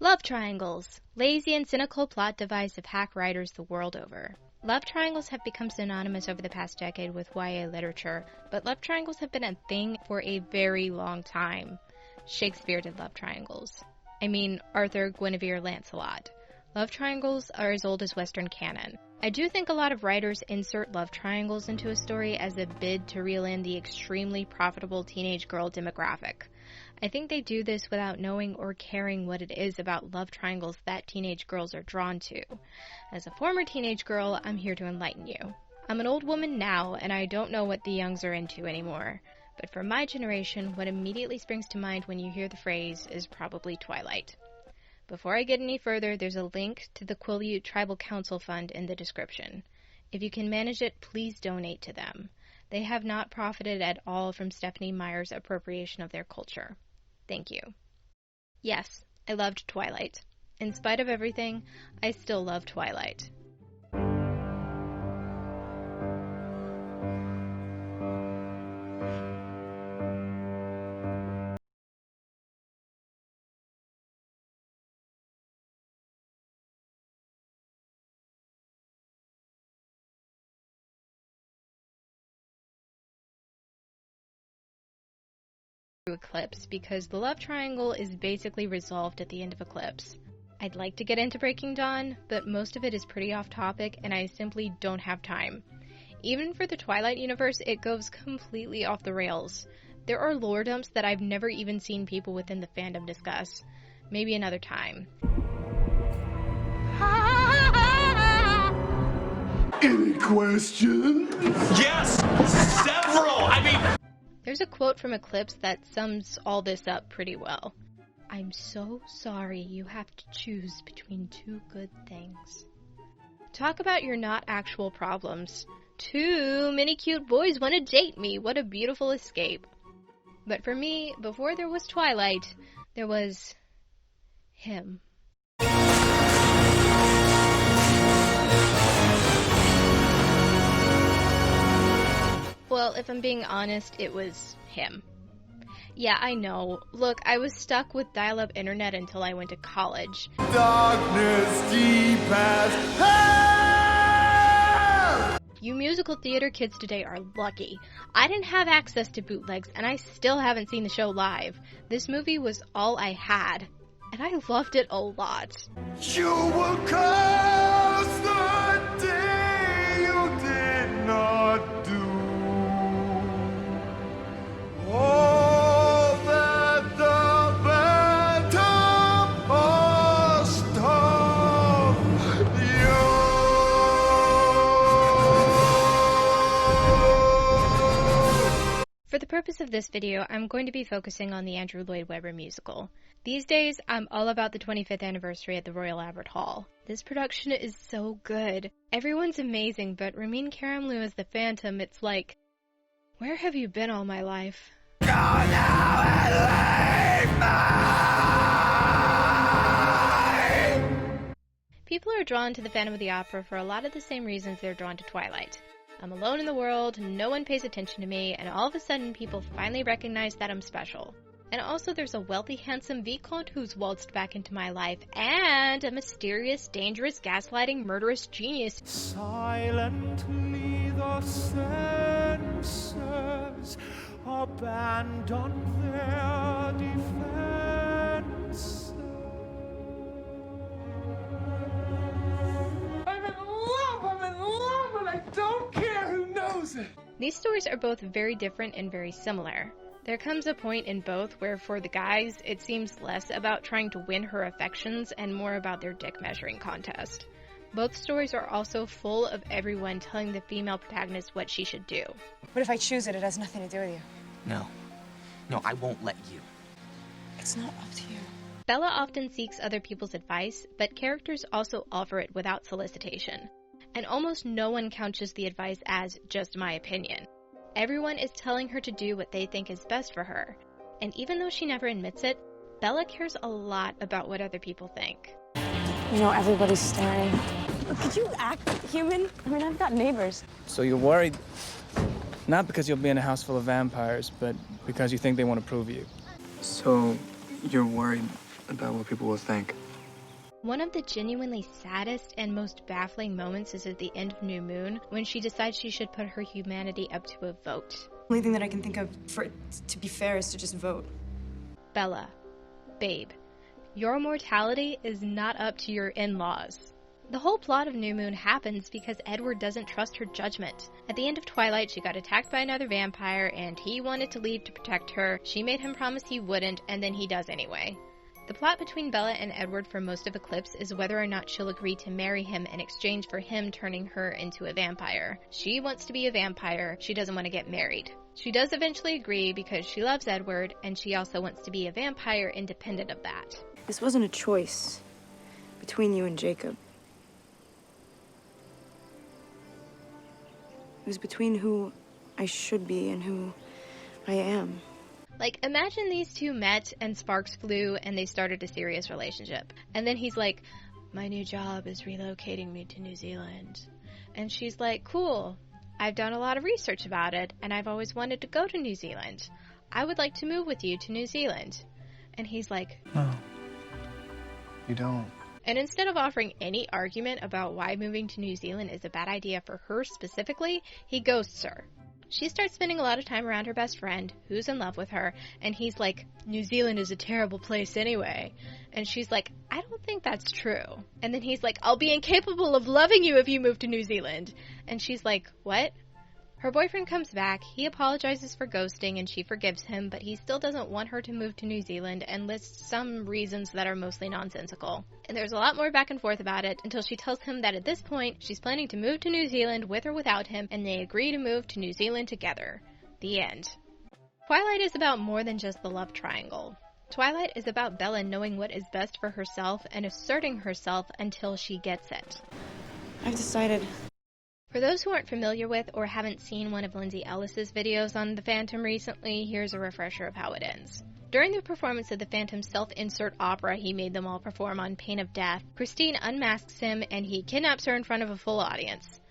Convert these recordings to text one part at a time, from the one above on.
Love triangles. Lazy and cynical plot device of hack writers the world over. Love triangles have become synonymous over the past decade with YA literature, but love triangles have been a thing for a very long time. Shakespeare did love triangles. I mean, Arthur, Guinevere, Lancelot. Love triangles are as old as Western canon. I do think a lot of writers insert love triangles into a story as a bid to reel in the extremely profitable teenage girl demographic. I think they do this without knowing or caring what it is about love triangles that teenage girls are drawn to. As a former teenage girl, I'm here to enlighten you. I'm an old woman now, and I don't know what the youngs are into anymore. But for my generation, what immediately springs to mind when you hear the phrase is probably Twilight. Before I get any further, there's a link to the Quileute Tribal Council Fund in the description. If you can manage it, please donate to them. They have not profited at all from Stephenie Meyer's appropriation of their culture. Thank you. Yes, I loved Twilight. In spite of everything, I still love Twilight. Eclipse because the love triangle is basically resolved at the end of Eclipse. I'd like to get into Breaking Dawn, but most of it is pretty off topic and I simply don't have time. Even for the Twilight universe, it goes completely off the rails. There are lore dumps that I've never even seen people within the fandom discuss. Maybe another time. Any questions? Yes! Several! There's a quote from Eclipse that sums all this up pretty well. I'm so sorry you have to choose between two good things. Talk about your not actual problems. Too many cute boys want to date me. What a beautiful escape. But for me, before there was Twilight, there was him. Well, if I'm being honest, it was him. Yeah, I know. Look, I was stuck with dial-up internet until I went to college. Darkness deep as hell! You musical theater kids today are lucky. I didn't have access to bootlegs, and I still haven't seen the show live. This movie was all I had, and I loved it a lot. You will curse the day you did not do. All that the better must of you. For the purpose of this video, I'm going to be focusing on the Andrew Lloyd Webber musical. These days, I'm all about the 25th anniversary at the Royal Albert Hall. This production is so good. Everyone's amazing, but Ramin Karimloo as the Phantom, it's like, where have you been all my life? Go now and leave me! People are drawn to the Phantom of the Opera for a lot of the same reasons they're drawn to Twilight. I'm alone in the world, no one pays attention to me, and all of a sudden people finally recognize that I'm special. And also there's a wealthy, handsome Vicomte who's waltzed back into my life, and a mysterious, dangerous, gaslighting, murderous genius. Silently the censors abandon their defense. I'm in love, and I don't care who knows it. These stories are both very different and very similar. There comes a point in both where for the guys, it seems less about trying to win her affections and more about their dick measuring contest. Both stories are also full of everyone telling the female protagonist what she should do. What if I choose it? It has nothing to do with you. No, I won't let you. It's not up to you. Bella often seeks other people's advice, but characters also offer it without solicitation. And almost no one couches the advice as just my opinion. Everyone is telling her to do what they think is best for her. And even though she never admits it, Bella cares a lot about what other people think. You know, everybody's staring. Could you act human? I mean, I've got neighbors. So you're worried, not because you'll be in a house full of vampires, but because you think they won't approve you. So, you're worried about what people will think? One of the genuinely saddest and most baffling moments is at the end of New Moon, when she decides she should put her humanity up to a vote. The only thing that I can think of for it to be fair is to just vote. Bella, babe, your mortality is not up to your in-laws. The whole plot of New Moon happens because Edward doesn't trust her judgment. At the end of Twilight, she got attacked by another vampire, and he wanted to leave to protect her. She made him promise he wouldn't, and then he does anyway. The plot between Bella and Edward for most of Eclipse is whether or not she'll agree to marry him in exchange for him turning her into a vampire. She wants to be a vampire, she doesn't want to get married. She does eventually agree because she loves Edward, and she also wants to be a vampire independent of that. This wasn't a choice between you and Jacob. It was between who I should be and who I am. Like, imagine these two met and sparks flew and they started a serious relationship. And then he's like, my new job is relocating me to New Zealand. And she's like, cool, I've done a lot of research about it and I've always wanted to go to New Zealand. I would like to move with you to New Zealand. And he's like, No, you don't. And instead of offering any argument about why moving to New Zealand is a bad idea for her specifically, he ghosts her. She starts spending a lot of time around her best friend, who's in love with her, and he's like, New Zealand is a terrible place anyway. And she's like, I don't think that's true. And then he's like, I'll be incapable of loving you if you move to New Zealand. And she's like, what? Her boyfriend comes back, he apologizes for ghosting and she forgives him, but he still doesn't want her to move to New Zealand and lists some reasons that are mostly nonsensical. And there's a lot more back and forth about it until she tells him that at this point, she's planning to move to New Zealand with or without him, and they agree to move to New Zealand together. The end. Twilight is about more than just the love triangle. Twilight is about Bella knowing what is best for herself and asserting herself until she gets it. I've decided. For those who aren't familiar with or haven't seen one of Lindsay Ellis's videos on The Phantom recently, here's a refresher of how it ends. During the performance of the Phantom's self-insert opera he made them all perform on pain of death, Christine unmasks him and he kidnaps her in front of a full audience.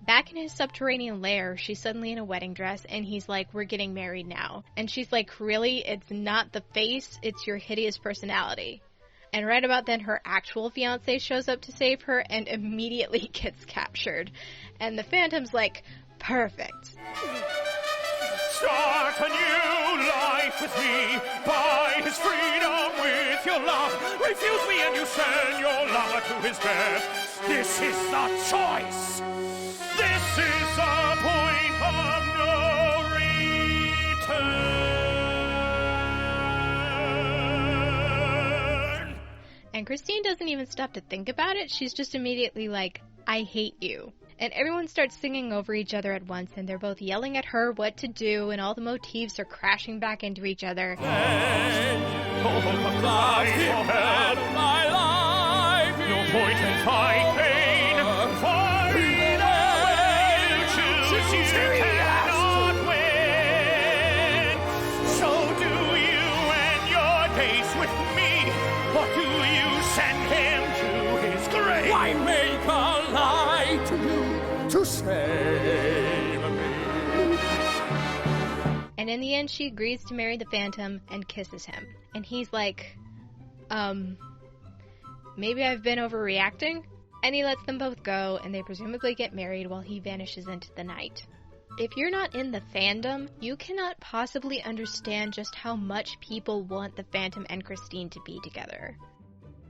Back in his subterranean lair, she's suddenly in a wedding dress and he's like, we're getting married now. And she's like, really? It's not the face, it's your hideous personality. And right about then, her actual fiancé shows up to save her and immediately gets captured. And the Phantom's like, perfect. Start a new life with me. Buy his freedom with your love. Refuse me and you send your lover to his death. This is the choice. This is a point of no return. And Christine doesn't even stop to think about it. She's just immediately like, I hate you. And everyone starts singing over each other at once, and they're both yelling at her what to do, and all the motifs are crashing back into each other. No point in fighting for either way you choose, you cannot win. So do you end your days with me, or do you send him to his grave? Why make a lie to you to save me? And in the end, she agrees to marry the Phantom and kisses him. And he's like, maybe I've been overreacting? And he lets them both go, and they presumably get married while he vanishes into the night. If you're not in the fandom, you cannot possibly understand just how much people want the Phantom and Christine to be together.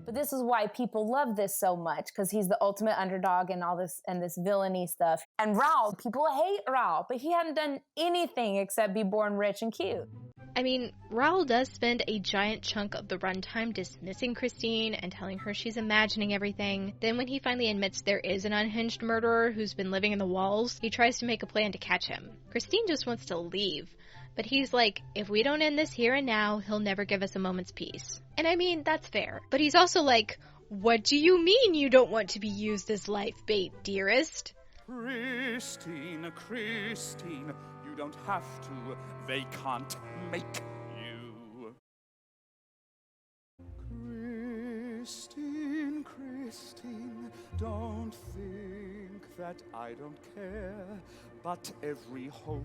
But this is why people love this so much, because he's the ultimate underdog and all this and this villainy stuff. And Raoul, people hate Raoul, but he hadn't done anything except be born rich and cute. I mean, Raoul does spend a giant chunk of the runtime dismissing Christine and telling her she's imagining everything. Then when he finally admits there is an unhinged murderer who's been living in the walls, he tries to make a plan to catch him. Christine just wants to leave. But he's like, if we don't end this here and now, he'll never give us a moment's peace. And I mean, that's fair. But he's also like, what do you mean you don't want to be used as life bait, dearest? Christine, Christine, you don't have to. They can't make you. Christine, Christine, don't think that I don't care. But every hope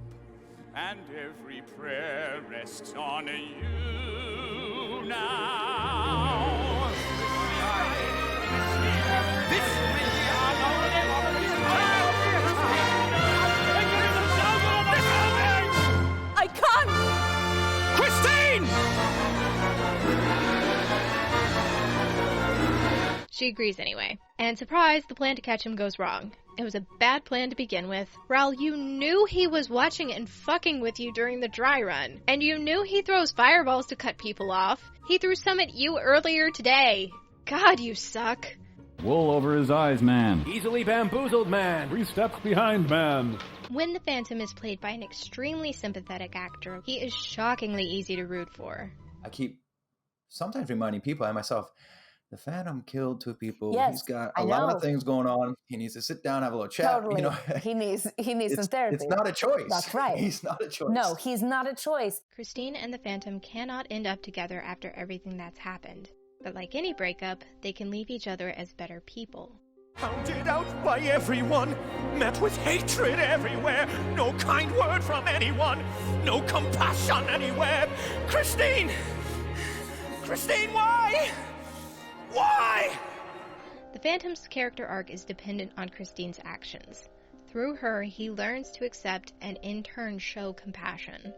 and every prayer rests on you now. She agrees anyway. And surprise, the plan to catch him goes wrong. It was a bad plan to begin with. Raoul, you knew he was watching and fucking with you during the dry run. And you knew he throws fireballs to cut people off. He threw some at you earlier today. God, you suck. Wool over his eyes, man. Easily bamboozled, man. 3 steps behind, man. When the Phantom is played by an extremely sympathetic actor, he is shockingly easy to root for. I keep sometimes reminding people and myself, the Phantom killed 2 people. Yes, He's got I a lot know. of things going on. He needs to sit down, have a little chat. Totally. You know, He needs some therapy. It's not a choice. That's right. He's not a choice. No, he's not a choice. Christine and the Phantom cannot end up together after everything that's happened. But like any breakup, they can leave each other as better people. Hounded out by everyone, met with hatred everywhere, no kind word from anyone, no compassion anywhere. Christine! Christine, why? Why? The Phantom's character arc is dependent on Christine's actions. Through her, he learns to accept and in turn show compassion.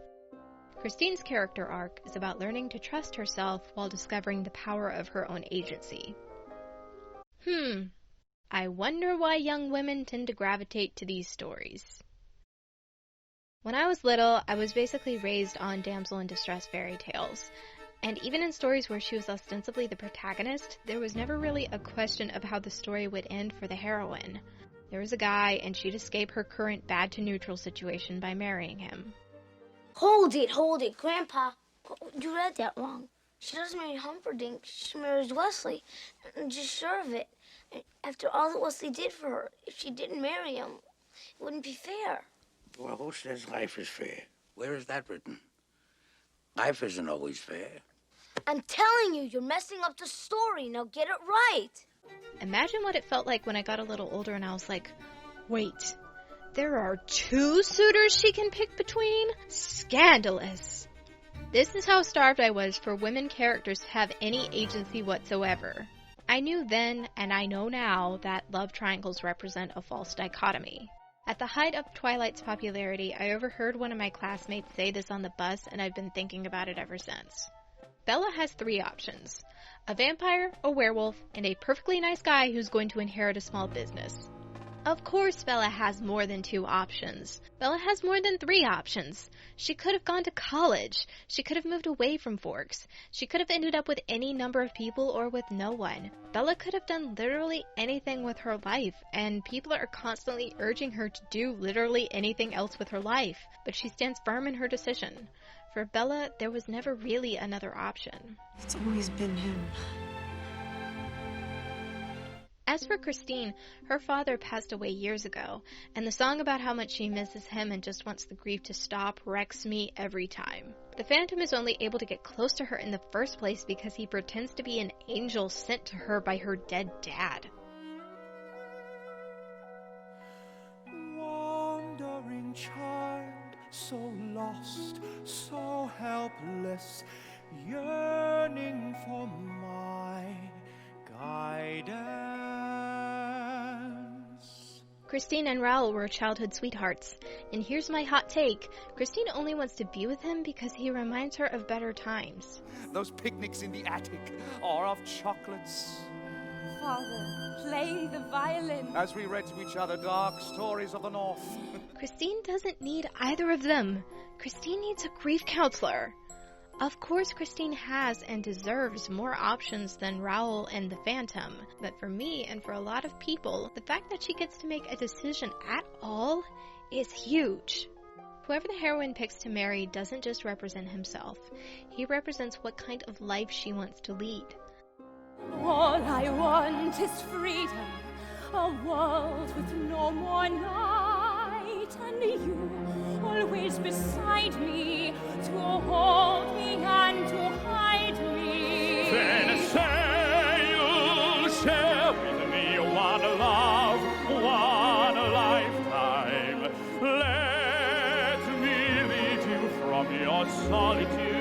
Christine's character arc is about learning to trust herself while discovering the power of her own agency. I wonder why young women tend to gravitate to these stories. When I was little, I was basically raised on damsel in distress fairy tales. And even in stories where she was ostensibly the protagonist, there was never really a question of how the story would end for the heroine. There was a guy, and she'd escape her current bad to neutral situation by marrying him. Hold it, Grandpa. You read that wrong. She doesn't marry Humperdinck, she marries Wesley. I'm just sure of it. After all that Wesley did for her, if she didn't marry him, it wouldn't be fair. Well, who says life is fair? Where is that written? Life isn't always fair. I'm telling you, you're messing up the story. Now get it right. Imagine what it felt like when I got a little older and I was like, wait, there are 2 suitors she can pick between? Scandalous. This is how starved I was for women characters to have any agency whatsoever. I knew then, and I know now, that love triangles represent a false dichotomy. At the height of Twilight's popularity, I overheard one of my classmates say this on the bus, and I've been thinking about it ever since. Bella has 3 options: a vampire, a werewolf, and a perfectly nice guy who's going to inherit a small business. Of course Bella has more than 2 options. Bella has more than 3 options. She could have gone to college. She could have moved away from Forks. She could have ended up with any number of people or with no one. Bella could have done literally anything with her life, and people are constantly urging her to do literally anything else with her life, but she stands firm in her decision. For Bella, there was never really another option. It's always been him. As for Christine, her father passed away years ago, and the song about how much she misses him and just wants the grief to stop wrecks me every time. The Phantom is only able to get close to her in the first place because he pretends to be an angel sent to her by her dead dad. Wandering child, so lost, so helpless, yearning for my guidance. Christine and Raoul were childhood sweethearts, and here's my hot take. Christine only wants to be with him because he reminds her of better times. Those picnics in the attic are of chocolates. Father, playing the violin. As we read to each other dark stories of the North. Christine doesn't need either of them. Christine needs a grief counselor. Of course, Christine has and deserves more options than Raoul and the Phantom, but for me and for a lot of people, the fact that she gets to make a decision at all is huge. Whoever the heroine picks to marry doesn't just represent himself. He represents what kind of life she wants to lead. All I want is freedom, a world with no more night, and you always beside me to hold me and to hide me. Then say you'll share with me one love, one lifetime. Let me lead you from your solitude.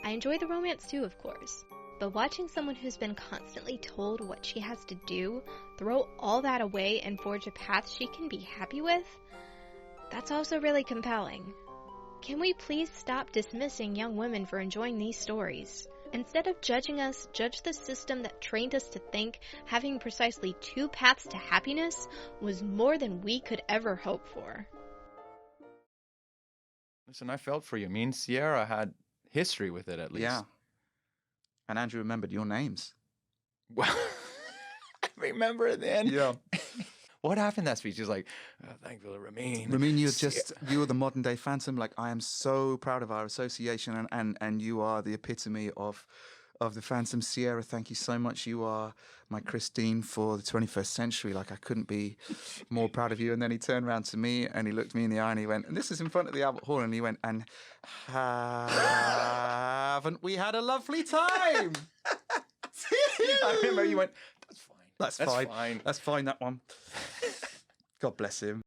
I enjoy the romance too, of course. But watching someone who's been constantly told what she has to do, throw all that away and forge a path she can be happy with, that's also really compelling. Can we please stop dismissing young women for enjoying these stories? Instead of judging us, judge the system that trained us to think having precisely 2 paths to happiness was more than we could ever hope for. Listen, I felt for you. Me and Sierra had history with it, at least. Yeah. And Andrew remembered your names. Well, I remember it then. Yeah. What happened that speech? He was like, thankful to Ramin. Ramin, you were the modern day Phantom. Like, I am so proud of our association, and you are the epitome of the Phantom. Sierra, thank you so much. You are my Christine for the 21st century. Like, I couldn't be more proud of you. And then he turned around to me and he looked me in the eye and he went, and this is in front of the Albert Hall, and he went, and haven't we had a lovely time? I remember you went, that's fine. That's fine. That's fine, that one. God bless him.